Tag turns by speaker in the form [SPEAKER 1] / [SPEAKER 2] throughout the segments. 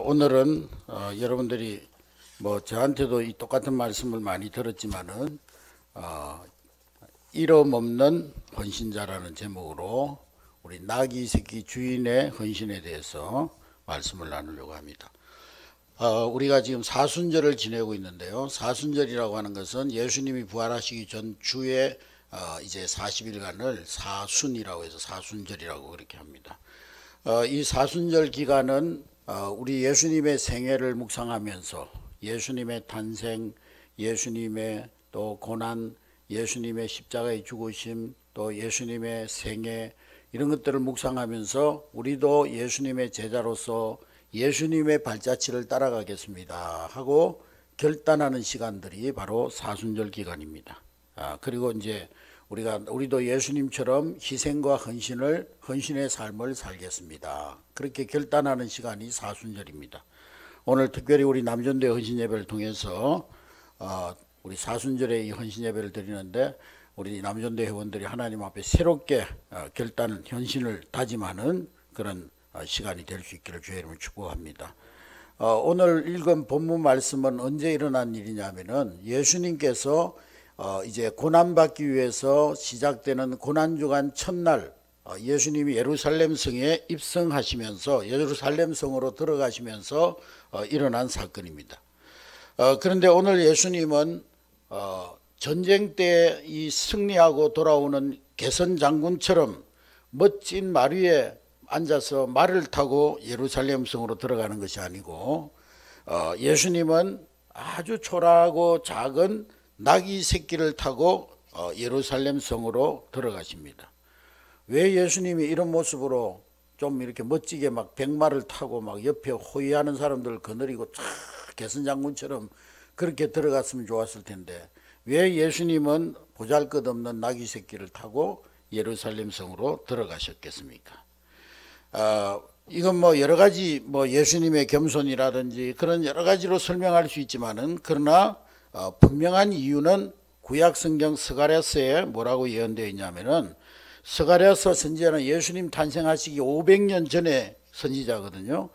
[SPEAKER 1] 오늘은 여러분들이 뭐 저한테도 이 똑같은 말씀을 많이 들었지만은 이름 없는 헌신자라는 제목으로 우리 나귀 새끼 주인의 헌신에 대해서 말씀을 나누려고 합니다. 우리가 지금 사순절을 지내고 있는데요. 사순절이라고 하는 것은 예수님이 부활하시기 전 주에 이제 40일간을 사순이라고 해서 사순절이라고 그렇게 합니다. 이 사순절 기간은 우리 예수님의 생애를 묵상하면서 예수님의 탄생, 예수님의 또 고난, 예수님의 십자가의 죽으심, 또 예수님의 생애 이런 것들을 묵상하면서 우리도 예수님의 제자로서 예수님의 발자취를 따라가겠습니다 하고 결단하는 시간들이 바로 사순절 기간입니다. 그리고 이제 우리도 예수님처럼 희생과 헌신의 삶을 살겠습니다. 그렇게 결단하는 시간이 사순절입니다. 오늘 특별히 우리 남전대 헌신 예배를 통해서 우리 사순절에 이 헌신 예배를 드리는데 우리 남전대 회원들이 하나님 앞에 새롭게 결단, 헌신을 다짐하는 그런 시간이 될 수 있기를 주의 이름으로 축복합니다. 오늘 읽은 본문 말씀은 언제 일어난 일이냐면은 예수님께서 이제 고난받기 위해서 시작되는 고난주간 첫날 예수님이 예루살렘 성에 입성하시면서 예루살렘 성으로 들어가시면서 일어난 사건입니다. 그런데 오늘 예수님은 전쟁 때 이 승리하고 돌아오는 개선 장군처럼 멋진 말 위에 앉아서 말을 타고 예루살렘 성으로 들어가는 것이 아니고 예수님은 아주 초라하고 작은 나귀 새끼를 타고 예루살렘 성으로 들어가십니다. 왜 예수님이 이런 모습으로 좀 이렇게 멋지게 막 백마를 타고 막 옆에 호위하는 사람들을 거느리고 개선장군처럼 그렇게 들어갔으면 좋았을 텐데 왜 예수님은 보잘것없는 나귀 새끼를 타고 예루살렘 성으로 들어가셨겠습니까? 이건 뭐 여러 가지 뭐 예수님의 겸손이라든지 그런 여러 가지로 설명할 수 있지만은 그러나 분명한 이유는 구약 성경 스가랴서에 뭐라고 예언되어 있냐면은 스가랴서 선지자는 예수님 탄생하시기 500년 전에 선지자거든요.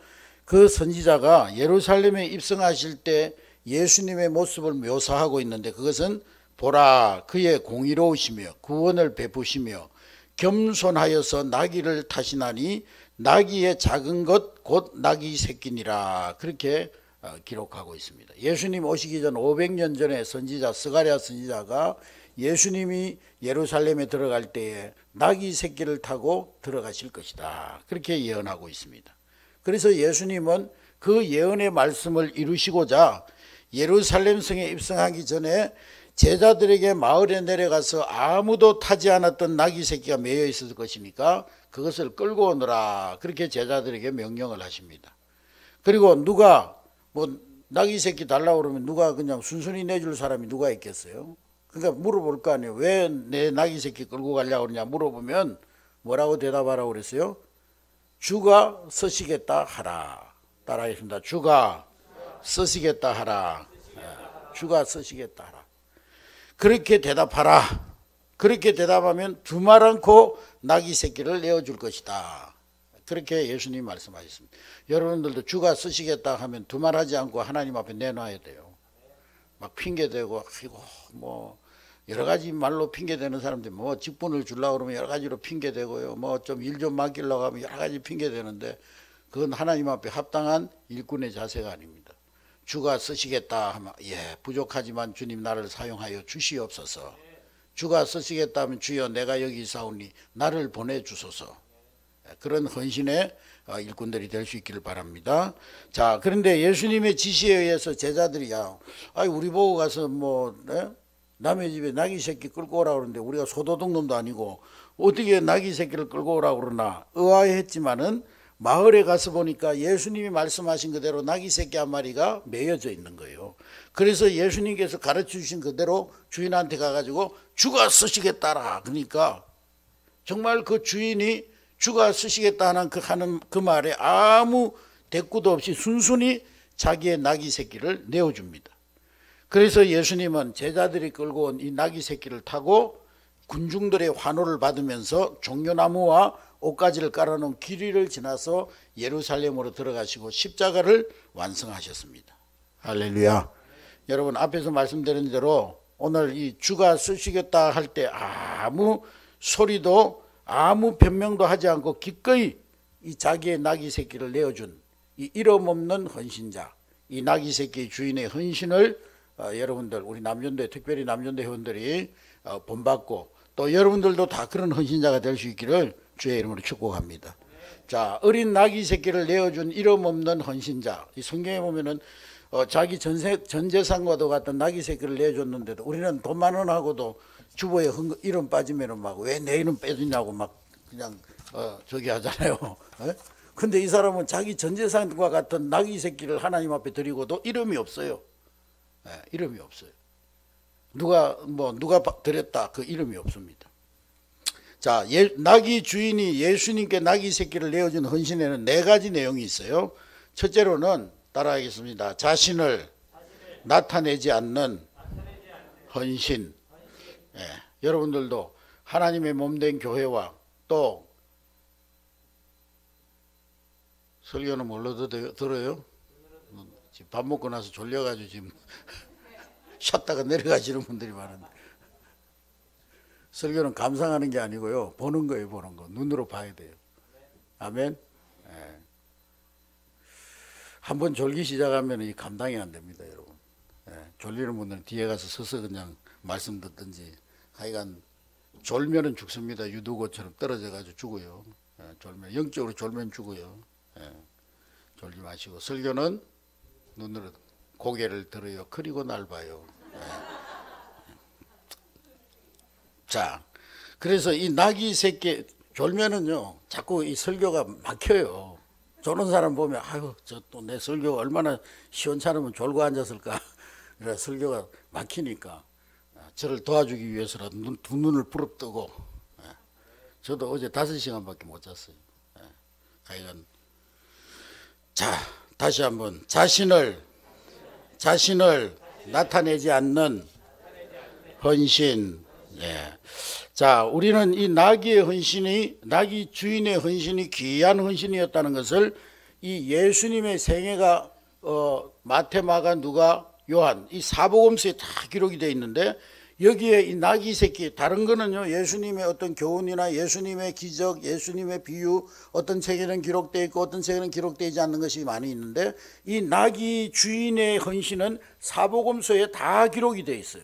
[SPEAKER 1] 그 선지자가 예루살렘에 입성하실 때 예수님의 모습을 묘사하고 있는데 그것은 보라 그의 공의로우시며 구원을 베푸시며 겸손하여서 나귀를 타시나니 나귀의 작은 것 곧 나귀 새끼니라 그렇게 기록하고 있습니다. 예수님 오시기 전 500년 전에 선지자 스가랴 선지자가 예수님이 예루살렘에 들어갈 때에 나귀 새끼를 타고 들어가실 것이다 그렇게 예언하고 있습니다. 그래서 예수님은 그 예언의 말씀을 이루시고자 예루살렘 성에 입성하기 전에 제자들에게 마을에 내려가서 아무도 타지 않았던 나귀 새끼가 매여 있을 것이니까 그것을 끌고 오너라 그렇게 제자들에게 명령을 하십니다. 그리고 누가 뭐 나귀 새끼 달라고 그러면 누가 그냥 순순히 내줄 사람이 누가 있겠어요? 그러니까 물어볼 거 아니에요. 왜 내 나귀 새끼 끌고 가려고 그러냐 물어보면 뭐라고 대답하라고 그랬어요? 주가 쓰시겠다 하라. 따라하겠습니다. 주가 쓰시겠다 하라. 주가 쓰시겠다 하라. 그렇게 대답하라. 그렇게 대답하면 두말 않고 나귀 새끼를 내어줄 것이다. 그렇게 예수님이 말씀하셨습니다. 여러분들도 주가 쓰시겠다 하면 두말하지 않고 하나님 앞에 내놔야 돼요. 막 핑계대고 뭐 여러 가지 말로 핑계대는 사람들이 뭐 직분을 주려고 그러면 여러 가지로 핑계대고요. 뭐 좀 일 좀 맡기려고 하면 여러 가지 핑계대는데 그건 하나님 앞에 합당한 일꾼의 자세가 아닙니다. 주가 쓰시겠다 하면 부족하지만 주님 나를 사용하여 주시옵소서. 주가 쓰시겠다 하면 주여 내가 여기 있사오니 나를 보내주소서. 그런 헌신의 일꾼들이 될 수 있기를 바랍니다. 자, 그런데 예수님의 지시에 의해서 제자들이 우리 보고 가서 남의 집에 나귀 새끼 끌고 오라고 그러는데 우리가 소도둑놈도 아니고 어떻게 나귀 새끼를 끌고 오라고 그러나 의아해했지만은 마을에 가서 보니까 예수님이 말씀하신 그대로 나귀 새끼 한 마리가 매여져 있는 거예요. 그래서 예수님께서 가르쳐 주신 그대로 주인한테 가가지고 주가 쓰시겠다라. 그러니까 정말 그 주인이 주가 쓰시겠다 하는 그 말에 아무 대꾸도 없이 순순히 자기의 나귀 새끼를 내어줍니다. 그래서 예수님은 제자들이 끌고 온 이 나귀 새끼를 타고 군중들의 환호를 받으면서 종려나무와 옷가지를 깔아놓은 길 위를 지나서 예루살렘으로 들어가시고 십자가를 완성하셨습니다. 할렐루야. 여러분 앞에서 말씀드린 대로 오늘 이 주가 쓰시겠다 할 때 아무 소리도 아무 변명도 하지 않고 기꺼이 이 자기의 나귀 새끼를 내어준 이 이름 없는 헌신자, 이 나귀 새끼 주인의 헌신을 여러분들 우리 남전대 특별히 남전대 회원들이 본받고 또 여러분들도 다 그런 헌신자가 될 수 있기를 주의 이름으로 축복합니다. 자, 어린 나귀 새끼를 내어준 이름 없는 헌신자. 이 성경에 보면은 자기 전 재산과도 같은 나귀 새끼를 내줬는데도 우리는 돈 많은하고도 주보에 이름 빠지면은 막 왜 내 이름 빼주냐고 막 그냥 저기 하잖아요. 근데 이 사람은 자기 전 재산과 같은 나귀 새끼를 하나님 앞에 드리고도 이름이 없어요. 이름이 없어요. 누가 드렸다 그 이름이 없습니다. 자, 나귀 주인이 예수님께 나귀 새끼를 내어준 헌신에는 4가지 내용이 있어요. 첫째로는 따라하겠습니다. 자신을 나타내지 않는 헌신. 여러분들도 하나님의 몸된 교회와 또 설교는 뭘로 들어요? 지금 밥 먹고 나서 졸려가지고 지금 쉬었다가 내려가시는 분들이 많은데 설교는 감상하는 게 아니고요. 보는 거예요. 보는 거. 눈으로 봐야 돼요. 아멘. 한번 졸기 시작하면 이 감당이 안 됩니다, 여러분. 졸리는 분들은 뒤에 가서 서서 그냥 말씀 듣든지 하여간 졸면은 죽습니다. 유두고처럼 떨어져가지고 죽어요. 졸면 영적으로 졸면 죽어요. 졸지 마시고 설교는 눈으로 고개를 들어요. 그리고 날 봐요. 자, 그래서 이 나귀 새끼 졸면은요 자꾸 이 설교가 막혀요. 저런 사람 보면 아유 저 또 내 설교가 얼마나 시원찮으면 졸고 앉았을까. 그래서 설교가 막히니까 저를 도와주기 위해서라도 두 눈을 부릅뜨고 저도 어제 5시간밖에 못 잤어요. 하여간 자 다시 한번 자신을 나타내지 않는 헌신. 자, 우리는 이 나귀의 헌신이 나귀 주인의 헌신이 귀한 헌신이었다는 것을 이 예수님의 생애가 마태, 마가, 누가, 요한 이 사복음서에 다 기록이 되어 있는데 여기에 이 나귀 새끼 다른 거는요 예수님의 어떤 교훈이나 예수님의 기적, 예수님의 비유 어떤 책에는 기록되어 있고 어떤 책에는 기록되지 않는 것이 많이 있는데 이 나귀 주인의 헌신은 사복음서에 다 기록이 되어 있어요.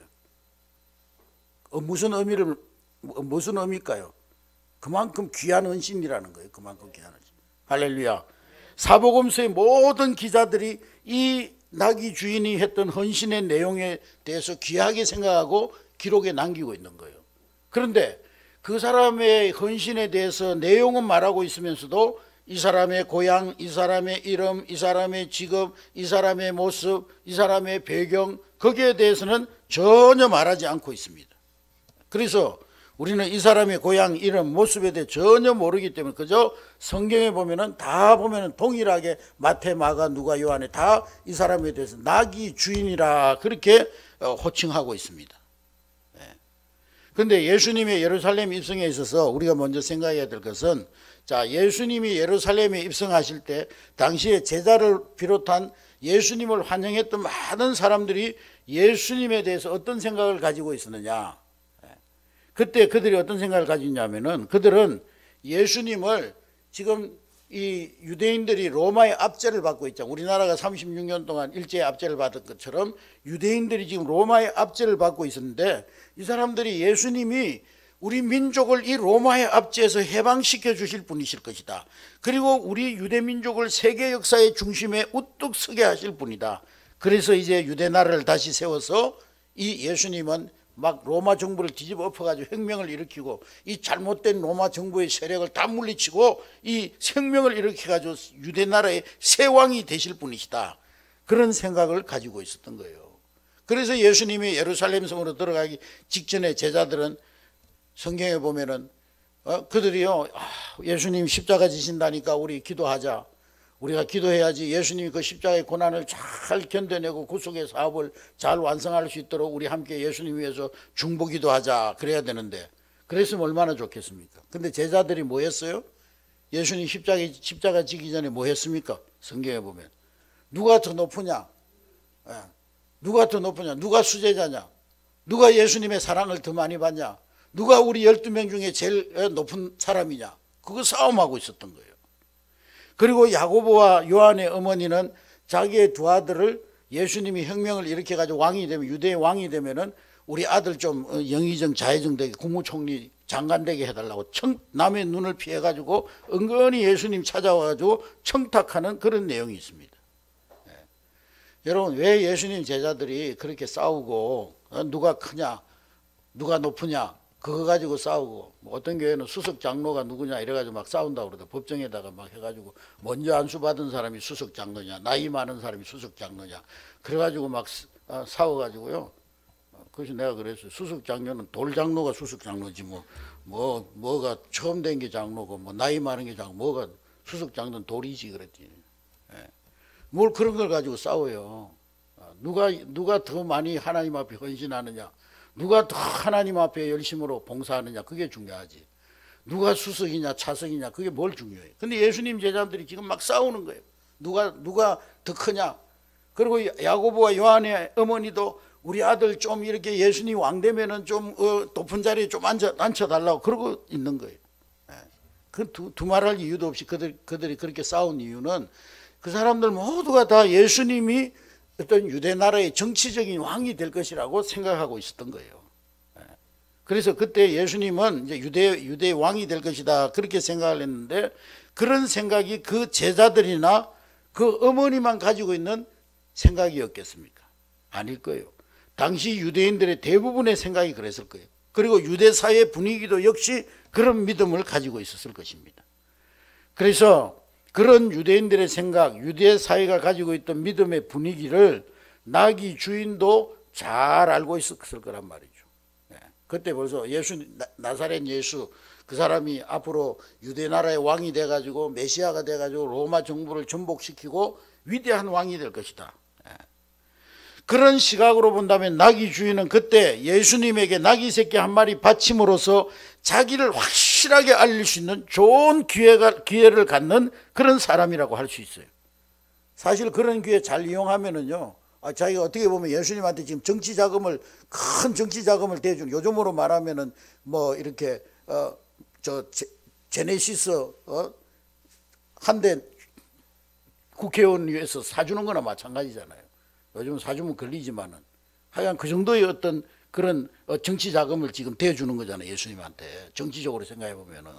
[SPEAKER 1] 무슨 의미일까요? 그만큼 귀한 헌신이라는 거예요. 그만큼 귀한 헌신. 할렐루야. 사복음서의 모든 기자들이 이 나귀 주인이 했던 헌신의 내용에 대해서 귀하게 생각하고 기록에 남기고 있는 거예요. 그런데 그 사람의 헌신에 대해서 내용은 말하고 있으면서도 이 사람의 고향, 이 사람의 이름, 이 사람의 직업, 이 사람의 모습, 이 사람의 배경 거기에 대해서는 전혀 말하지 않고 있습니다. 그래서 우리는 이 사람의 고향, 이름, 모습에 대해 전혀 모르기 때문에 그저 성경에 다 보면은 동일하게 마태, 마가, 누가, 요한에 다 이 사람에 대해서 나귀 주인이라 그렇게 호칭하고 있습니다. 그런데 예수님의 예루살렘 입성에 있어서 우리가 먼저 생각해야 될 것은 자, 예수님이 예루살렘에 입성하실 때 당시에 제자를 비롯한 예수님을 환영했던 많은 사람들이 예수님에 대해서 어떤 생각을 가지고 있었느냐. 그때 그들이 어떤 생각을 가지고 있냐면은 그들은 예수님을 지금 이 유대인들이 로마의 압제를 받고 있죠. 우리나라가 36년 동안 일제의 압제를 받은 것처럼 유대인들이 지금 로마의 압제를 받고 있었는데 이 사람들이 예수님이 우리 민족을 이 로마의 압제에서 해방시켜 주실 분이실 것이다. 그리고 우리 유대 민족을 세계 역사의 중심에 우뚝 서게 하실 분이다. 그래서 이제 유대 나라를 다시 세워서 이 예수님은 막 로마 정부를 뒤집어 엎어가지고 혁명을 일으키고 이 잘못된 로마 정부의 세력을 다 물리치고 이 생명을 일으켜가지고 유대 나라의 새 왕이 되실 분이시다. 그런 생각을 가지고 있었던 거예요. 그래서 예수님이 예루살렘 성으로 들어가기 직전에 제자들은 성경에 보면은 그들이요 예수님 십자가 지신다니까 우리 기도하자. 우리가 기도해야지 예수님이 그 십자가의 고난을 잘 견뎌내고 구속의 사업을 잘 완성할 수 있도록 우리 함께 예수님 위해서 중보기도하자 그래야 되는데 그랬으면 얼마나 좋겠습니까? 근데 제자들이 뭐 했어요? 예수님 십자가 지기 전에 뭐 했습니까? 성경에 보면 누가 더 높으냐? 예. 누가 더 높으냐? 누가 수제자냐? 누가 예수님의 사랑을 더 많이 받냐? 누가 우리 12명 중에 제일 높은 사람이냐? 그거 싸움하고 있었던 거예요. 그리고 야고보와 요한의 어머니는 자기의 두 아들을 예수님이 혁명을 일으켜가지고 왕이 되면, 유대의 왕이 되면은 우리 아들 좀 영의정 자해정 되게 국무총리 장관 되게 해달라고 남의 눈을 피해가지고 은근히 예수님 찾아와가지고 청탁하는 그런 내용이 있습니다. 예. 여러분, 왜 예수님 제자들이 그렇게 싸우고 누가 크냐 누가 높으냐 그거 가지고 싸우고, 뭐 어떤 교회는 수석 장로가 누구냐 이래가지고 막 싸운다고 그러다 법정에다가 막 해가지고 먼저 안수받은 사람이 수석 장로냐, 나이 많은 사람이 수석 장로냐 그래가지고 막 싸워가지고요. 그래서 내가 그랬어요. 수석 장로는 돌 장로가 수석 장로지 뭐가 처음 된 게 장로고 뭐 나이 많은 게 장로, 뭐가 수석 장로는 돌이지 그랬더니 예. 뭘 그런 걸 가지고 싸워요. 누가 더 많이 하나님 앞에 헌신하느냐, 누가 더 하나님 앞에 열심으로 봉사하느냐, 그게 중요하지. 누가 수석이냐 차석이냐 그게 뭘 중요해. 근데 예수님 제자들이 지금 막 싸우는 거예요. 누가 더 크냐. 그리고 야고보와 요한의 어머니도 우리 아들 좀 이렇게 예수님 왕 되면은 좀 높은 자리에 좀 앉혀달라고 그러고 있는 거예요. 그 두말할 이유도 없이 그들이 그렇게 싸운 이유는 그 사람들 모두가 다 예수님이 어떤 유대 나라의 정치적인 왕이 될 것이라고 생각하고 있었던 거예요. 그래서 그때 예수님은 이제 유대의 왕이 될 것이다 그렇게 생각을 했는데, 그런 생각이 그 제자들이나 그 어머니만 가지고 있는 생각이었겠습니까? 아닐 거예요. 당시 유대인들의 대부분의 생각이 그랬을 거예요. 그리고 유대 사회 분위기도 역시 그런 믿음을 가지고 있었을 것입니다. 그래서 그런 유대인들의 생각, 유대 사회가 가지고 있던 믿음의 분위기를 나귀 주인도 잘 알고 있었을 거란 말이죠. 그때 벌써 나사렛 예수 그 사람이 앞으로 유대 나라의 왕이 돼가지고 메시아가 돼가지고 로마 정부를 전복시키고 위대한 왕이 될 것이다. 그런 시각으로 본다면 나귀 주인은 그때 예수님에게 나귀 새끼 한 마리 바침으로써 자기를 확실하게 알릴 수 있는 좋은 기회를 갖는 그런 사람이라고 할 수 있어요. 사실 그런 기회 잘 이용하면은요, 자기가 어떻게 보면 예수님한테 지금 큰 정치 자금을 대준, 요즘으로 말하면은 뭐 이렇게 제네시스 한 대 국회의원 위해서 사주는 거나 마찬가지잖아요. 요즘 사주면 걸리지만은 하여간 그 정도의 어떤 그런 정치 자금을 지금 대주는 거잖아요. 예수님한테 정치적으로 생각해 보면은.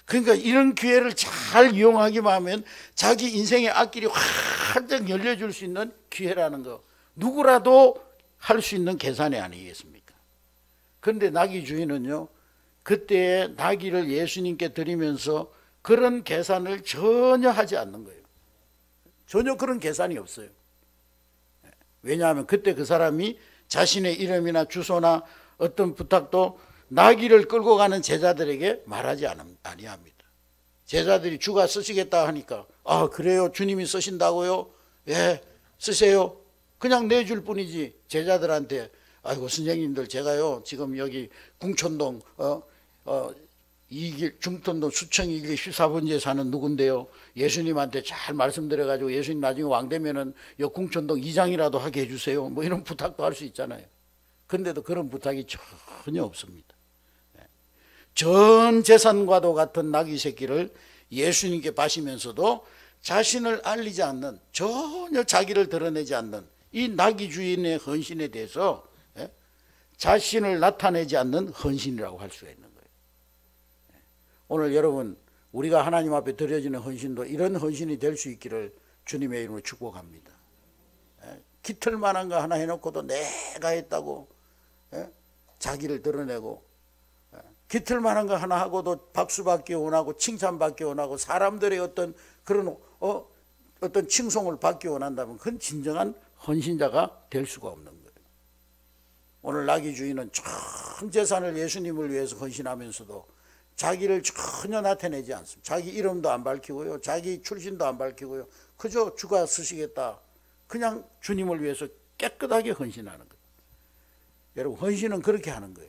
[SPEAKER 1] 그러니까 이런 기회를 잘 이용하기만 하면 자기 인생의 앞길이 활짝 열려줄 수 있는 기회라는 거, 누구라도 할 수 있는 계산이 아니겠습니까? 그런데 나귀 주인은요, 그때 나귀를 예수님께 드리면서 그런 계산을 전혀 하지 않는 거예요. 전혀 그런 계산이 없어요. 왜냐하면 그때 그 사람이 자신의 이름이나 주소나 어떤 부탁도 나귀를 끌고 가는 제자들에게 말하지 아니합니다. 제자들이 주가 쓰시겠다 하니까 그래요? 주님이 쓰신다고요? 예, 쓰세요. 그냥 내줄 뿐이지. 제자들한테 아이고 선생님들 제가요 지금 여기 궁촌동 중촌동 수청이길 14번지에 사는 누군데요, 예수님한테 잘 말씀드려가지고 예수님 나중에 왕 되면은 여 궁촌동 이장이라도 하게 해주세요, 뭐 이런 부탁도 할 수 있잖아요. 근데도 그런 부탁이 전혀 없습니다. 전 재산과도 같은 나귀 새끼를 예수님께 바시면서도 자신을 알리지 않는, 전혀 자기를 드러내지 않는 이 나귀 주인의 헌신에 대해서 자신을 나타내지 않는 헌신이라고 할 수가 있는 거예요. 오늘 여러분, 우리가 하나님 앞에 드려지는 헌신도 이런 헌신이 될 수 있기를 주님의 이름으로 축복합니다. 깃털만한 거 하나 해놓고도 내가 했다고 자기를 드러내고, 깃털만한 거 하나 하고도 박수받기 원하고 칭찬받기 원하고 사람들의 어떤 그런 어떤 칭송을 받기 원한다면 그건 진정한 헌신자가 될 수가 없는 거예요. 오늘 나귀 주인은 전 재산을 예수님을 위해서 헌신하면서도 자기를 전혀 나타내지 않습니다. 자기 이름도 안 밝히고요, 자기 출신도 안 밝히고요, 그저 주가 쓰시겠다, 그냥 주님을 위해서 깨끗하게 헌신하는 거예요. 여러분, 헌신은 그렇게 하는 거예요.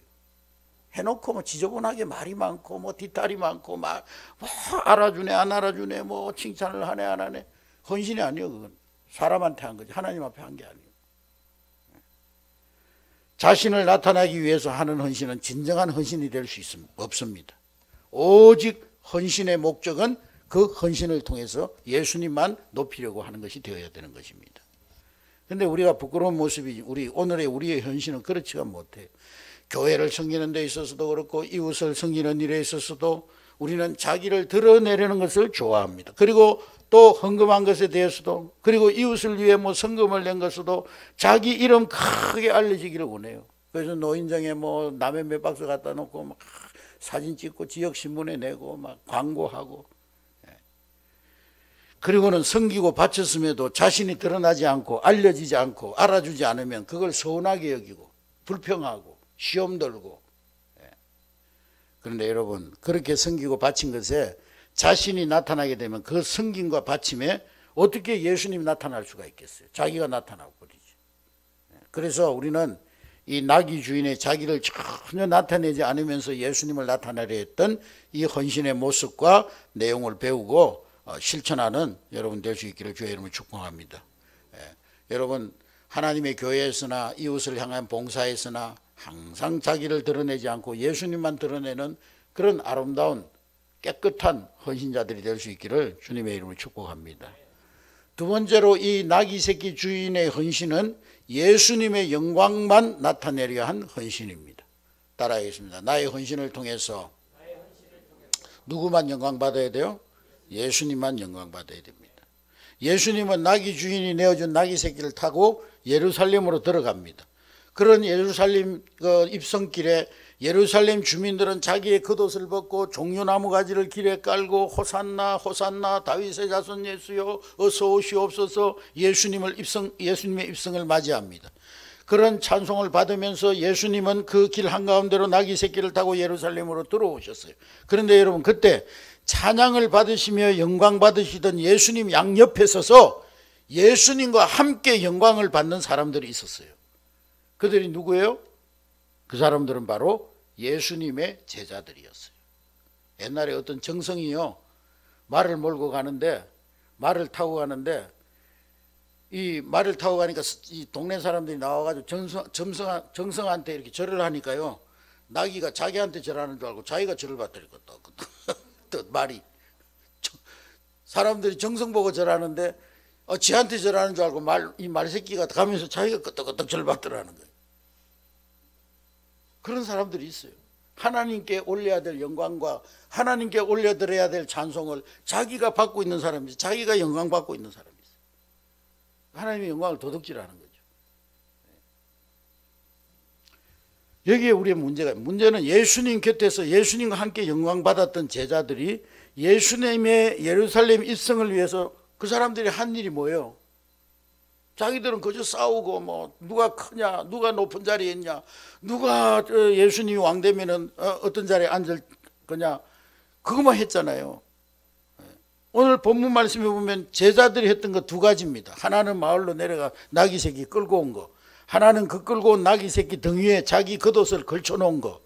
[SPEAKER 1] 해놓고 뭐 지저분하게 말이 많고 뭐 뒷탈이 많고 막 뭐 알아주네 안 알아주네 뭐 칭찬을 하네 안 하네. 헌신이 아니요. 그건 사람한테 한 거지 하나님 앞에 한 게 아니에요. 자신을 나타나기 위해서 하는 헌신은 진정한 헌신이 될 수 없습니다. 오직 헌신의 목적은 그 헌신을 통해서 예수님만 높이려고 하는 것이 되어야 되는 것입니다. 그런데 우리가 부끄러운 모습이 우리의 헌신은 그렇지가 못해요. 교회를 섬기는 데 있어서도 그렇고 이웃을 섬기는 일에 있어서도 우리는 자기를 드러내려는 것을 좋아합니다. 그리고 또 헌금한 것에 대해서도 그리고 이웃을 위해 뭐 성금을 낸 것에도 자기 이름 크게 알려지기를 원해요. 그래서 노인정에 뭐 라면 몇 박스 갖다 놓고 막 사진 찍고 지역신문에 내고 막 광고하고 그리고는 섬기고 바쳤음에도 자신이 드러나지 않고 알려지지 않고 알아주지 않으면 그걸 서운하게 여기고 불평하고 시험 들고. 그런데 여러분 그렇게 섬기고 바친 것에 자신이 나타나게 되면 그 섬김과 바침에 어떻게 예수님이 나타날 수가 있겠어요? 자기가 나타나고 버리지. 그래서 우리는 이 나귀 주인의 자기를 전혀 나타내지 않으면서 예수님을 나타내려 했던 이 헌신의 모습과 내용을 배우고 실천하는 여러분 될 수 있기를 주의 이름으로 축복합니다. 여러분 하나님의 교회에서나 이웃을 향한 봉사에서나 항상 자기를 드러내지 않고 예수님만 드러내는 그런 아름다운 깨끗한 헌신자들이 될 수 있기를 주님의 이름으로 축복합니다. 두 번째로 이 나귀 새끼 주인의 헌신은 예수님의 영광만 나타내려 한 헌신입니다. 따라하겠습니다. 나의 헌신을 통해서 누구만 영광 받아야 돼요? 예수님만 영광 받아야 됩니다. 예수님은 나귀 주인이 내어준 나귀 새끼를 타고 예루살렘으로 들어갑니다. 그런 예루살렘 입성길에 예루살렘 주민들은 자기의 겉옷을 벗고 종려나무 가지를 길에 깔고 호산나 호산나 다윗의 자손 예수여 어서 오시옵소서 예수님의 입성을 맞이합니다. 그런 찬송을 받으면서 예수님은 그 길 한가운데로 나귀 새끼를 타고 예루살렘으로 들어오셨어요. 그런데 여러분 그때 찬양을 받으시며 영광 받으시던 예수님 양옆에 서서 예수님과 함께 영광을 받는 사람들이 있었어요. 그들이 누구예요? 그 사람들은 바로 예수님의 제자들이었어요. 옛날에 어떤 정성이요 말을 몰고 가는데 말을 타고 가는데 이 말을 타고 가니까 이 동네 사람들이 나와가지고 정성한테 이렇게 절을 하니까요 나귀가 자기한테 절하는 줄 알고 자기가 절을 받더니까 또 말이 사람들이 정성 보고 절하는데 지한테 절하는 줄 알고 이 말새끼가 가면서 자기가 끄떡끄떡 절 받더라는 거예요. 그런 사람들이 있어요. 하나님께 올려야 될 영광과 하나님께 올려드려야 될 찬송을 자기가 받고 있는 사람이 자기가 영광 받고 있는 사람이 있어요. 하나님의 영광을 도둑질하는 거죠. 여기에 우리의 문제는 예수님 곁에서 예수님과 함께 영광 받았던 제자들이 예수님의 예루살렘 입성을 위해서 그 사람들이 한 일이 뭐예요? 자기들은 그저 싸우고 뭐 누가 크냐 누가 높은 자리에 있냐 누가 예수님이 왕 되면은 어떤 자리에 앉을 거냐 그것만 했잖아요. 오늘 본문 말씀에 보면 제자들이 했던 거 두 가지입니다. 하나는 마을로 내려가 나귀 새끼 끌고 온 거, 하나는 그 끌고 온 나귀 새끼 등 위에 자기 겉옷을 걸쳐 놓은 거.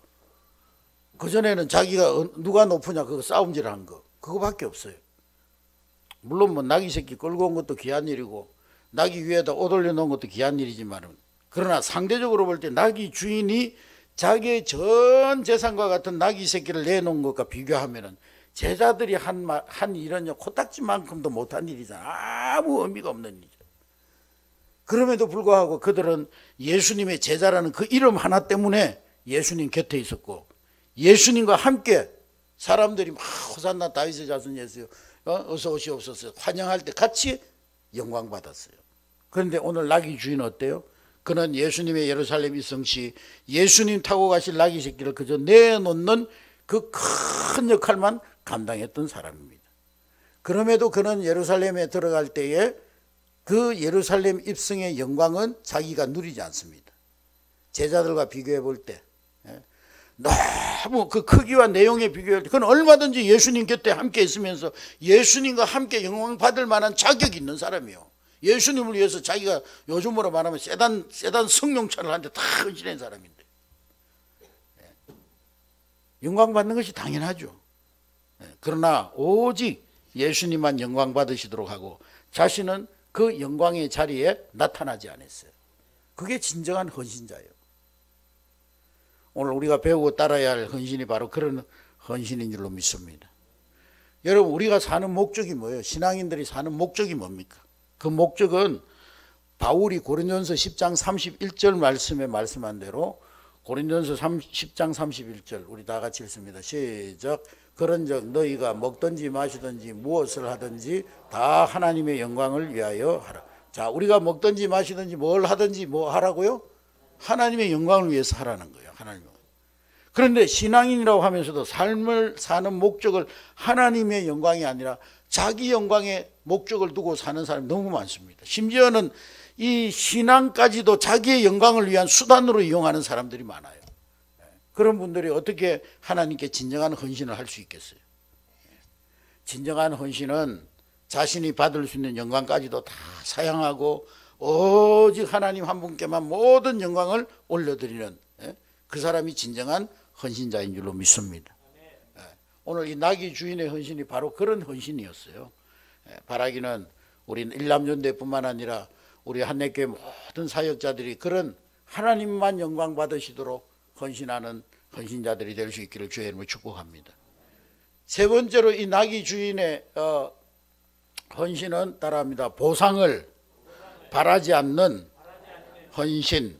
[SPEAKER 1] 그전에는 자기가 누가 높으냐 그거 싸움질한 거 그거밖에 없어요. 물론 뭐 나귀 새끼 끌고 온 것도 귀한 일이고 나귀 위에다 옷 올려놓은 것도 귀한 일이지만 그러나 상대적으로 볼 때 나귀 주인이 자기의 전 재산과 같은 나귀 새끼를 내놓은 것과 비교하면 제자들이 한 일은 코딱지만큼도 못한 일이잖아. 아무 의미가 없는 일이죠. 그럼에도 불구하고 그들은 예수님의 제자라는 그 이름 하나 때문에 예수님 곁에 있었고 예수님과 함께 사람들이 막 호산나 다윗의 자손 예수여 어서 오시옵소서 환영할 때 같이 영광 받았어요. 그런데 오늘 나귀 주인 어때요? 그는 예수님의 예루살렘 입성시 예수님 타고 가실 나귀 새끼를 그저 내놓는 그 큰 역할만 감당했던 사람입니다. 그럼에도 그는 예루살렘에 들어갈 때에 그 예루살렘 입성의 영광은 자기가 누리지 않습니다. 제자들과 비교해 볼 때 너무 그 크기와 내용에 비교할 때 그건 얼마든지 예수님 곁에 함께 있으면서 예수님과 함께 영광 받을 만한 자격이 있는 사람이요. 예수님을 위해서 자기가 요즘으로 말하면 세단 승용차를 한 대 다 헌신한 사람인데 영광 받는 것이 당연하죠. 그러나 오직 예수님만 영광 받으시도록 하고 자신은 그 영광의 자리에 나타나지 않았어요. 그게 진정한 헌신자예요. 오늘 우리가 배우고 따라야 할 헌신이 바로 그런 헌신인 줄로 믿습니다. 여러분, 우리가 사는 목적이 뭐예요? 신앙인들이 사는 목적이 뭡니까? 그 목적은 바울이 고린도전서 10장 31절 말씀에 말씀한 대로 고린도전서 10장 31절 우리 다 같이 읽습니다. 시작. 그런즉 너희가 먹든지 마시든지 무엇을 하든지 다 하나님의 영광을 위하여 하라. 자, 우리가 먹든지 마시든지 뭘 하든지 뭐 하라고요? 하나님의 영광을 위해서 하라는 거예요. 하나님. 그런데 신앙인이라고 하면서도 삶을 사는 목적을 하나님의 영광이 아니라 자기 영광의 목적을 두고 사는 사람이 너무 많습니다. 심지어는 이 신앙까지도 자기의 영광을 위한 수단으로 이용하는 사람들이 많아요. 그런 분들이 어떻게 하나님께 진정한 헌신을 할 수 있겠어요? 진정한 헌신은 자신이 받을 수 있는 영광까지도 다 사양하고 오직 하나님 한 분께만 모든 영광을 올려드리는 그 사람이 진정한 헌신자인 줄로 믿습니다. 오늘 이 나귀 주인의 헌신이 바로 그런 헌신이었어요. 바라기는 우리 일남전대뿐만 아니라 우리 한내교회 모든 사역자들이 그런 하나님만 영광 받으시도록 헌신하는 헌신자들이 될 수 있기를 주의 이름으로 축복합니다. 세 번째로 이 나귀 주인의 헌신은 따라합니다. 보상을 바라지 않는 헌신.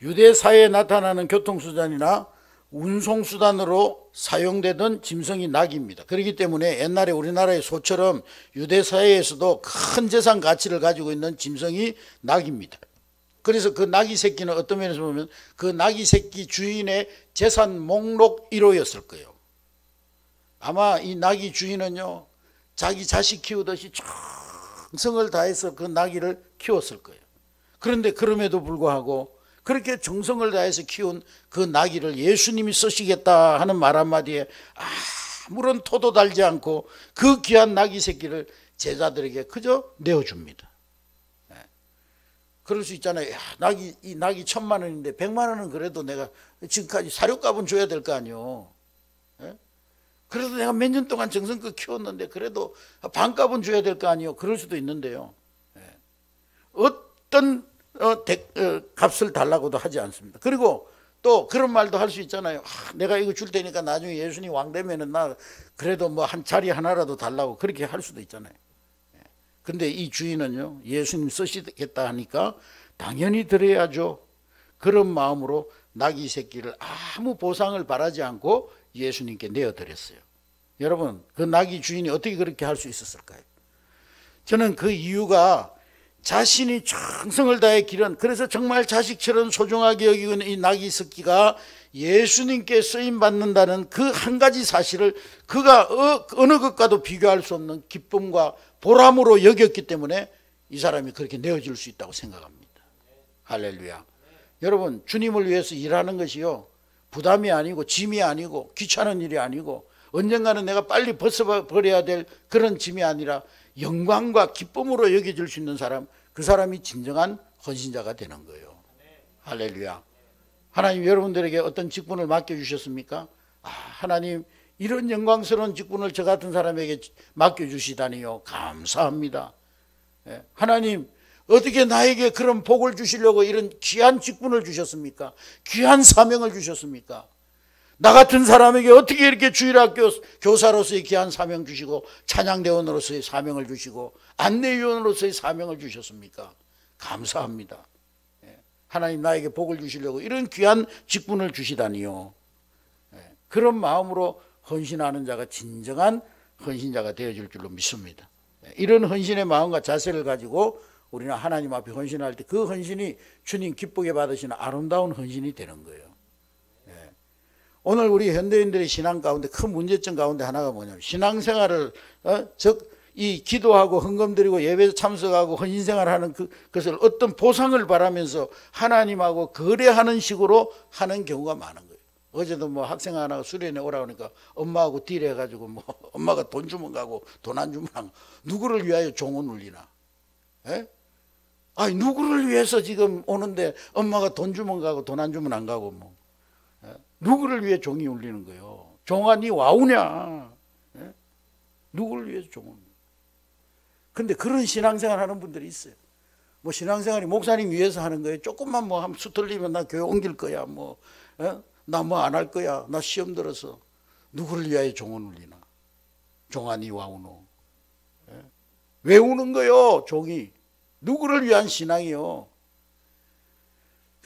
[SPEAKER 1] 유대사회에 나타나는 교통수단이나 운송수단으로 사용되던 짐승이 나귀입니다. 그렇기 때문에 옛날에 우리나라의 소처럼 유대사회에서도 큰 재산 가치를 가지고 있는 짐승이 나귀입니다. 그래서 그 나귀 새끼는 어떤 면에서 보면 그 나귀 새끼 주인의 재산 목록 1호였을 거예요. 아마 이 나귀 주인은요, 자기 자식 키우듯이 정성을 다해서 그 나귀를 키웠을 거예요. 그런데 그럼에도 불구하고 그렇게 정성을 다해서 키운 그 나귀를 예수님이 쓰시겠다 하는 말 한마디에 아무런 토도 달지 않고 그 귀한 나귀 새끼를 제자들에게 그저 내어줍니다. 그럴 수 있잖아요. 야, 이 나귀 1,000만 원인데 100만 원은 그래도 내가 지금까지 사료값은 줘야 될 거 아니요. 그래도 내가 몇 년 동안 정성껏 키웠는데 그래도 반값은 줘야 될 거 아니요. 그럴 수도 있는데요. 어떤 값을 달라고도 하지 않습니다. 그리고 또 그런 말도 할 수 있잖아요. 내가 이거 줄 테니까 나중에 예수님 왕 되면은 나 그래도 뭐 한 자리 하나라도 달라고 그렇게 할 수도 있잖아요. 근데 이 주인은요, 예수님 쓰시겠다 하니까 당연히 드려야죠. 그런 마음으로 나귀 새끼를 아무 보상을 바라지 않고 예수님께 내어드렸어요. 여러분, 그 나귀 주인이 어떻게 그렇게 할 수 있었을까요? 저는 그 이유가 자신이 정성을 다해 기른, 그래서 정말 자식처럼 소중하게 여기고 있는 이 나귀 새끼가 예수님께 쓰임받는다는 그 한 가지 사실을 그가 어느 것과도 비교할 수 없는 기쁨과 보람으로 여겼기 때문에 이 사람이 그렇게 내어줄 수 있다고 생각합니다. 할렐루야. 여러분, 주님을 위해서 일하는 것이요, 부담이 아니고 짐이 아니고 귀찮은 일이 아니고 언젠가는 내가 빨리 벗어버려야 될 그런 짐이 아니라 영광과 기쁨으로 여겨질 수 있는 사람, 그 사람이 진정한 헌신자가 되는 거예요. 할렐루야. 하나님 여러분들에게 어떤 직분을 맡겨주셨습니까? 하나님 이런 영광스러운 직분을 저 같은 사람에게 맡겨주시다니요. 감사합니다. 하나님 어떻게 나에게 그런 복을 주시려고 이런 귀한 직분을 주셨습니까? 귀한 사명을 주셨습니까? 나 같은 사람에게 어떻게 이렇게 주일학교 교사로서의 귀한 사명 주시고 찬양대원으로서의 사명을 주시고 안내위원으로서의 사명을 주셨습니까? 감사합니다. 하나님 나에게 복을 주시려고 이런 귀한 직분을 주시다니요. 그런 마음으로 헌신하는 자가 진정한 헌신자가 되어질 줄로 믿습니다. 이런 헌신의 마음과 자세를 가지고 우리는 하나님 앞에 헌신할 때 그 헌신이 주님 기쁘게 받으시는 아름다운 헌신이 되는 거예요. 오늘 우리 현대인들의 신앙 가운데 큰 문제점 가운데 하나가 뭐냐면 신앙생활을 이 기도하고 헌금 드리고 예배 참석하고 헌신생활하는 그것을 어떤 보상을 바라면서 하나님하고 거래하는 식으로 하는 경우가 많은 거예요. 어제도 뭐 학생 하나가 수련회 오라고 하니까 엄마하고 딜해가지고 뭐 엄마가 돈 주면 가고 돈 안 주면 안 가고 누구를 위하여 종을 울리나? 누구를 위해서 지금 오는데 엄마가 돈 주면 가고 돈 안 주면 안 가고 뭐. 누구를 위해 종이 울리는 거예요? 종아 니 와우냐? 예? 누구를 위해서 종을? 근데 그런 신앙생활 하는 분들이 있어요. 뭐 신앙생활이 목사님 위해서 하는 거예요. 조금만 뭐 하면 수틀리면 나 교회 옮길 거야. 뭐 나 뭐 안 할 거야. 나 시험 들어서. 누구를 위하여 종을 울리나? 종아 니 와우노. 예? 왜 우는 거요? 종이. 누구를 위한 신앙이요?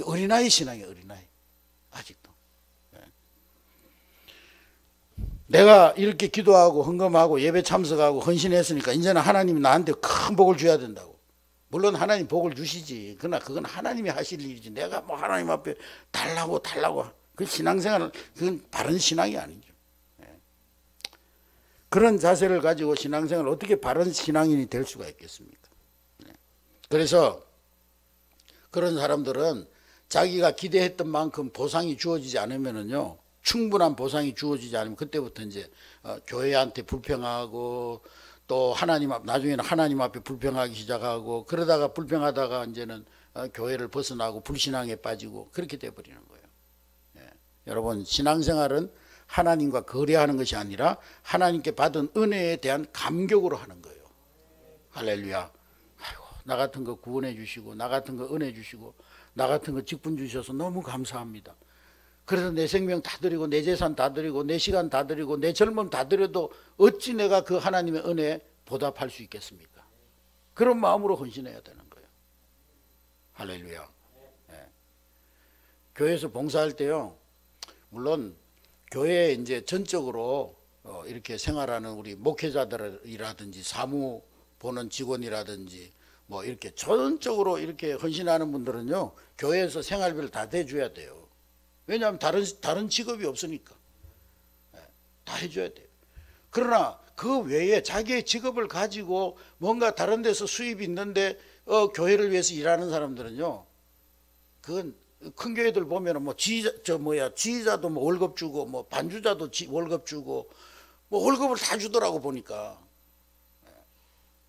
[SPEAKER 1] 어린아이 신앙이에요. 어린아이. 아직도. 예. 내가 이렇게 기도하고 헌금하고 예배 참석하고 헌신했으니까 이제는 하나님이 나한테 큰 복을 줘야 된다고. 물론 하나님 복을 주시지. 그러나 그건 하나님이 하실 일이지. 내가 뭐 하나님 앞에 달라고 그 신앙생활은 그건 바른 신앙이 아니죠. 예. 그런 자세를 가지고 신앙생활을 어떻게 바른 신앙인이 될 수가 있겠습니까? 예. 그래서 그런 사람들은 자기가 기대했던 만큼 보상이 주어지지 않으면은요, 충분한 보상이 주어지지 않으면 그때부터 이제 교회한테 불평하고 또 나중에는 하나님 앞에 불평하기 시작하고 그러다가 불평하다가 이제는 교회를 벗어나고 불신앙에 빠지고 그렇게 돼버리는 거예요. 예. 여러분, 신앙생활은 하나님과 거래하는 것이 아니라 하나님께 받은 은혜에 대한 감격으로 하는 거예요. 할렐루야. 아이고, 나 같은 거 구원해 주시고 나 같은 거 은혜 주시고 나 같은 거 직분 주셔서 너무 감사합니다. 그래서 내 생명 다 드리고 내 재산 다 드리고 내 시간 다 드리고 내 젊음 다 드려도 어찌 내가 그 하나님의 은혜에 보답할 수 있겠습니까? 그런 마음으로 헌신해야 되는 거예요. 할렐루야. 네. 교회에서 봉사할 때요, 물론 교회에 이제 전적으로 이렇게 생활하는 우리 목회자들이라든지 사무 보는 직원이라든지 뭐 이렇게 전적으로 이렇게 헌신하는 분들은요, 교회에서 생활비를 다 대줘야 돼요. 왜냐하면 다른 직업이 없으니까. 다 해줘야 돼요. 그러나 그 외에 자기의 직업을 가지고 뭔가 다른 데서 수입이 있는데 교회를 위해서 일하는 사람들은요, 그건 큰 교회들 보면은 뭐 지휘자도 뭐 월급 주고 뭐 반주자도 월급 주고 뭐 월급을 다 주더라고 보니까.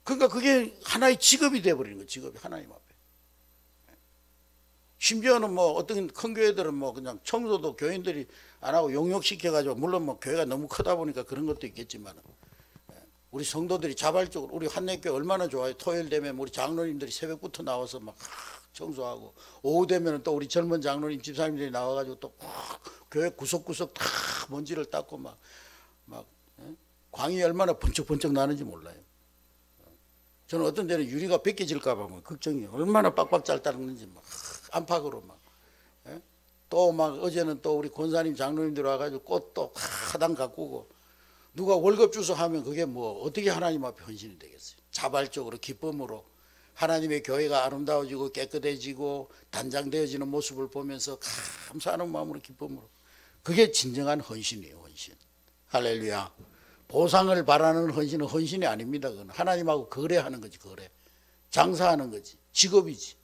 [SPEAKER 1] 그러니까 그게 하나의 직업이 돼버리는 거예요. 직업이 하나님 앞에. 심지어는 뭐 어떤 큰 교회들은 뭐 그냥 청소도 교인들이 안 하고 용역시켜가지고, 물론 뭐 교회가 너무 크다 보니까 그런 것도 있겠지만, 우리 성도들이 자발적으로, 우리 한내교회 얼마나 좋아요. 토요일 되면 우리 장로님들이 새벽부터 나와서 막 청소하고, 오후 되면 또 우리 젊은 장로님 집사님들이 나와가지고 또 교회 구석구석 다 먼지를 닦고 막 광이 얼마나 번쩍번쩍 나는지 몰라요. 저는 어떤 데는 유리가 벗겨질까봐 뭐 걱정이에요. 얼마나 빡빡 잘 닦는지 막 안팎으로 막. 또 막 어제는 또 우리 권사님 장로님들 와가지고 꽃도 하당 가꾸고, 누가 월급 주소 하면 그게 뭐 어떻게 하나님 앞에 헌신이 되겠어요. 자발적으로 기쁨으로 하나님의 교회가 아름다워지고 깨끗해지고 단장되어지는 모습을 보면서 감사하는 마음으로 기쁨으로, 그게 진정한 헌신이에요. 헌신. 할렐루야. 보상을 바라는 헌신은 헌신이 아닙니다. 그건 하나님하고 거래하는 거지. 거래. 장사하는 거지. 직업이지.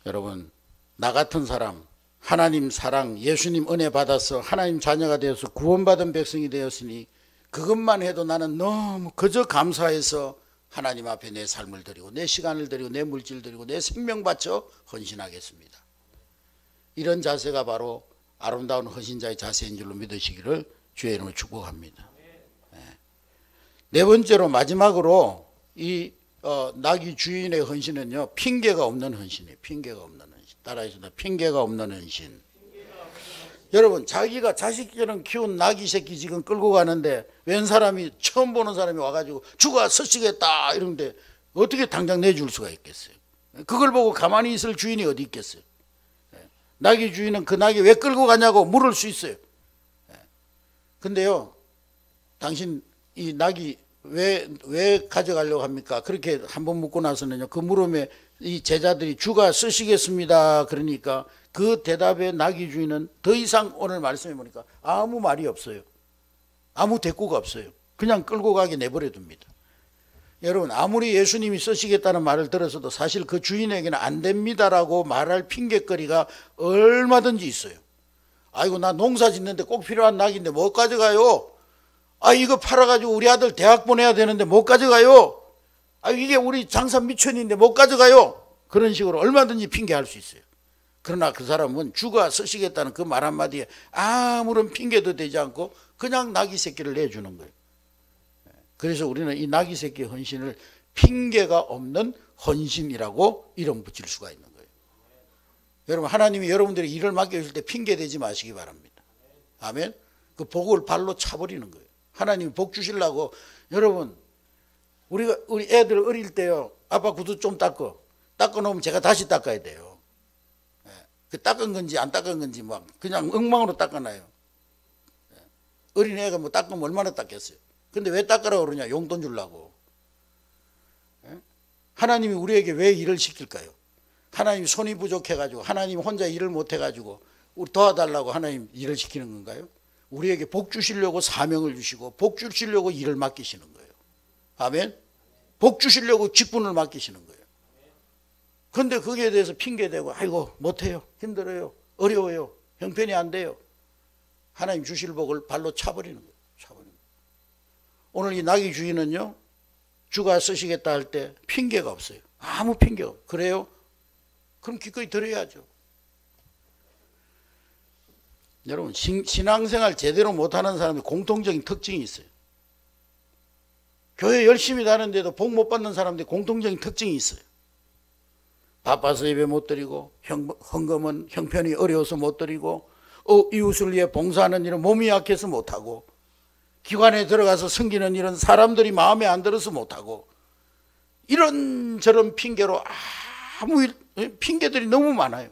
[SPEAKER 1] 여러분, 나 같은 사람, 하나님 사랑, 예수님 은혜 받아서 하나님 자녀가 되어서 구원받은 백성이 되었으니 그것만 해도 나는 너무 그저 감사해서 하나님 앞에 내 삶을 드리고 내 시간을 드리고 내 물질 드리고 내 생명 바쳐 헌신하겠습니다. 이런 자세가 바로 아름다운 헌신자의 자세인 줄로 믿으시기를 주의 이름으로 축복합니다. 네 번째로 마지막으로 이 나귀 주인의 헌신은요, 핑계가 없는 헌신이에요. 핑계가 없는 헌신. 따라해서 핑계가 없는 헌신. 여러분, 자기가 자식처럼 키운 나귀 새끼 지금 끌고 가는데 웬 사람이, 처음 보는 사람이 와가지고 죽어 서시겠다 이러는데 어떻게 당장 내줄 수가 있겠어요? 그걸 보고 가만히 있을 주인이 어디 있겠어요? 나귀 주인은 그 나귀 왜 끌고 가냐고 물을 수 있어요. 근데요, 당신 이 나귀 왜 가져가려고 합니까? 그렇게 한번 묻고 나서는요, 그 물음에 이 제자들이 주가 쓰시겠습니다. 그러니까 그 대답에 나귀 주인은 더 이상 오늘 말씀해 보니까 아무 말이 없어요. 아무 대꾸가 없어요. 그냥 끌고 가게 내버려 둡니다. 여러분, 아무리 예수님이 쓰시겠다는 말을 들어서도 사실 그 주인에게는 안 됩니다라고 말할 핑계거리가 얼마든지 있어요. 아이고, 나 농사 짓는데 꼭 필요한 낙인데 못 가져가요. 아, 이거 팔아가지고 우리 아들 대학 보내야 되는데 못 가져가요. 아, 이게 우리 장사 미천인데 못 가져가요. 그런 식으로 얼마든지 핑계할 수 있어요. 그러나 그 사람은 주가 쓰시겠다는 그 말 한마디에 아무런 핑계도 되지 않고 그냥 나귀 새끼를 내주는 거예요. 그래서 우리는 이 나귀 새끼 헌신을 핑계가 없는 헌신이라고 이름 붙일 수가 있는 거예요. 여러분, 하나님이 여러분들이 일을 맡겨줄 때 핑계 대지 마시기 바랍니다. 아멘. 그 복을 발로 차버리는 거예요. 하나님이 복 주시려고. 여러분, 우리 애들 어릴 때요, 아빠 구두 좀 닦아 놓으면 제가 다시 닦아야 돼요. 그 닦은 건지 안 닦은 건지 막 그냥 엉망으로 닦아놔요. 어린애가 뭐 닦으면 얼마나 닦겠어요. 근데 왜 닦으라고 그러냐? 용돈 주려고. 하나님이 우리에게 왜 일을 시킬까요? 하나님 손이 부족해가지고, 하나님 혼자 일을 못해가지고 우리 도와달라고 하나님 일을 시키는 건가요? 우리에게 복 주시려고 사명을 주시고 복 주시려고 일을 맡기시는 거예요. 아멘. 복 주시려고 직분을 맡기시는 거예요. 그런데 거기에 대해서 핑계대고 아이고 못해요, 힘들어요, 어려워요, 형편이 안 돼요. 하나님 주실 복을 발로 차버리는 거예요. 오늘 이 나귀 주인은요, 주가 쓰시겠다 할 때 핑계가 없어요. 아무 핑계가 없어요. 그래요? 그럼 기꺼이 드려야죠. 여러분, 신앙생활 제대로 못하는 사람들 공통적인 특징이 있어요. 교회 열심히 다니는데도 복 못 받는 사람들 공통적인 특징이 있어요. 바빠서 예배 못 드리고, 헌금은 형편이 어려워서 못 드리고, 이웃을 위해 봉사하는 일은 몸이 약해서 못하고, 기관에 들어가서 섬기는 일은 사람들이 마음에 안 들어서 못하고, 이런저런 핑계로 핑계들이 너무 많아요.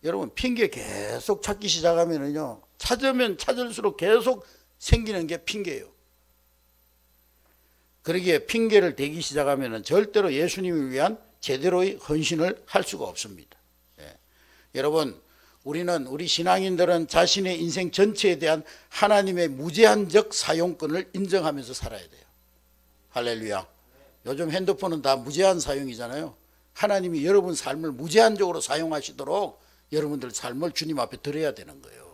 [SPEAKER 1] 여러분, 핑계 계속 찾기 시작하면은요, 찾으면 찾을수록 계속 생기는 게 핑계예요. 그러기에 핑계를 대기 시작하면은 절대로 예수님을 위한 제대로의 헌신을 할 수가 없습니다. 여러분, 우리 신앙인들은 자신의 인생 전체에 대한 하나님의 무제한적 사용권을 인정하면서 살아야 돼요. 할렐루야. 요즘 핸드폰은 다 무제한 사용이잖아요. 하나님이 여러분 삶을 무제한적으로 사용하시도록 여러분들 삶을 주님 앞에 드려야 되는 거예요.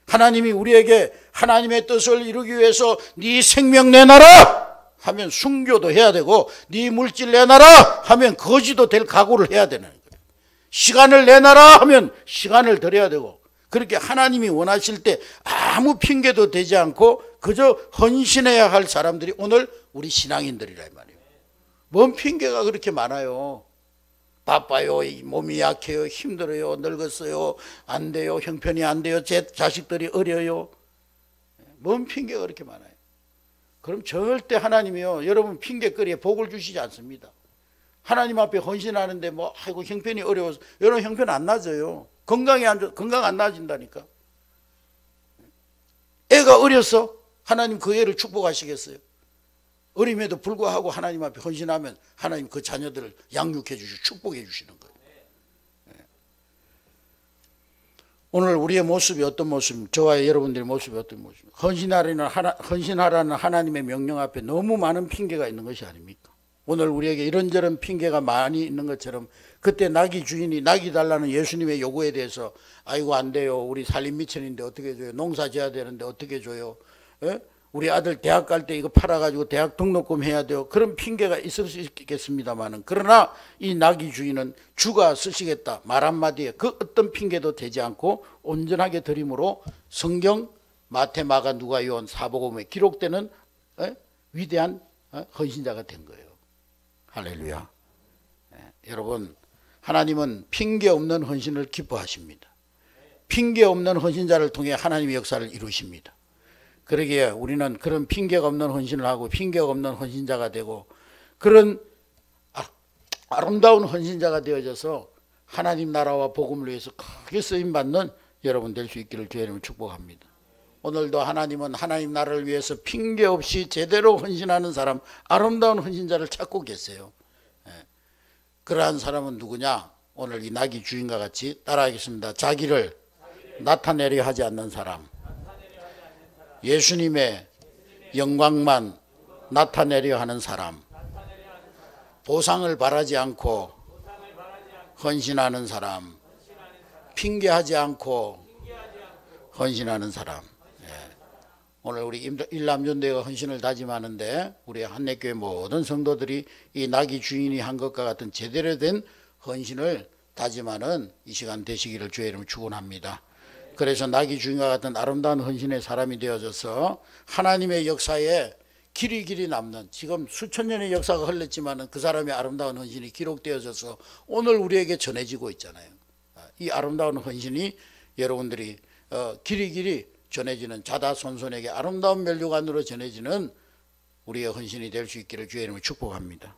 [SPEAKER 1] 하나님이 우리에게 하나님의 뜻을 이루기 위해서 네 생명 내놔라 하면 순교도 해야 되고, 네 물질 내놔라 하면 거지도 될 각오를 해야 되는 거예요. 시간을 내놔라 하면 시간을 드려야 되고, 그렇게 하나님이 원하실 때 아무 핑계도 되지 않고 그저 헌신해야 할 사람들이 오늘 우리 신앙인들이라 말이에요. 뭔 핑계가 그렇게 많아요. 바빠요, 몸이 약해요, 힘들어요, 늙었어요, 안 돼요, 형편이 안 돼요, 제 자식들이 어려요. 뭔 핑계가 그렇게 많아요. 그럼 절대 하나님이요, 여러분 핑계거리에 복을 주시지 않습니다. 하나님 앞에 헌신하는데 뭐 아이고 형편이 어려워서, 여러분 형편 안 나아져요. 건강 안 나아진다니까. 애가 어려서 하나님 그 애를 축복하시겠어요? 어림에도 불구하고 하나님 앞에 헌신하면 하나님 그 자녀들을 양육해 주시고 축복해 주시는 거예요. 오늘 우리의 모습이 어떤 모습입니까? 저와 여러분들의 모습이 어떤 모습입니까? 헌신하라는 하나님의 명령 앞에 너무 많은 핑계가 있는 것이 아닙니까? 오늘 우리에게 이런저런 핑계가 많이 있는 것처럼, 그때 나귀 주인이 나귀 달라는 예수님의 요구에 대해서 아이고 안 돼요, 우리 살림 미천인데 어떻게 줘요, 농사 지어야 되는데 어떻게 줘요, 우리 아들 대학 갈 때 이거 팔아가지고 대학 등록금 해야 돼요, 그런 핑계가 있을 수 있겠습니다만은, 그러나 이 나귀 주인은 주가 쓰시겠다 말 한마디에 그 어떤 핑계도 되지 않고 온전하게 드림으로 성경 마태 마가 누가 요한 사복음에 기록되는 위대한 헌신자가 된 거예요. 할렐루야. 여러분, 하나님은 핑계 없는 헌신을 기뻐하십니다. 핑계 없는 헌신자를 통해 하나님의 역사를 이루십니다. 그러기에 우리는 그런 핑계가 없는 헌신을 하고 핑계가 없는 헌신자가 되고, 그런 아름다운 헌신자가 되어져서 하나님 나라와 복음을 위해서 크게 쓰임받는 여러분 될 수 있기를 주의 이름으로 축복합니다. 오늘도 하나님은 하나님 나라를 위해서 핑계 없이 제대로 헌신하는 사람, 아름다운 헌신자를 찾고 계세요. 그러한 사람은 누구냐? 오늘 이 나귀 주인과 같이 따라하겠습니다. 자기를 나타내려 하지 않는 사람, 예수님의 영광만 나타내려 하는 사람, 보상을 바라지 않고 헌신하는 사람, 핑계하지 않고 헌신하는 사람. 오늘 우리 일남전대가 헌신을 다짐하는데, 우리 한내교회 모든 성도들이 이 나귀 주인이 한 것과 같은 제대로 된 헌신을 다짐하는 이 시간 되시기를 주의 이름으로 축원합니다. 그래서 나귀 주인과 같은 아름다운 헌신의 사람이 되어져서 하나님의 역사에 길이 남는, 지금 수천 년의 역사가 흘렀지만 그 사람의 아름다운 헌신이 기록되어져서 오늘 우리에게 전해지고 있잖아요. 이 아름다운 헌신이 여러분들이 길이 전해지는, 자다손손에게 아름다운 면류관으로 전해지는 우리의 헌신이 될 수 있기를 주의 이름으로 축복합니다.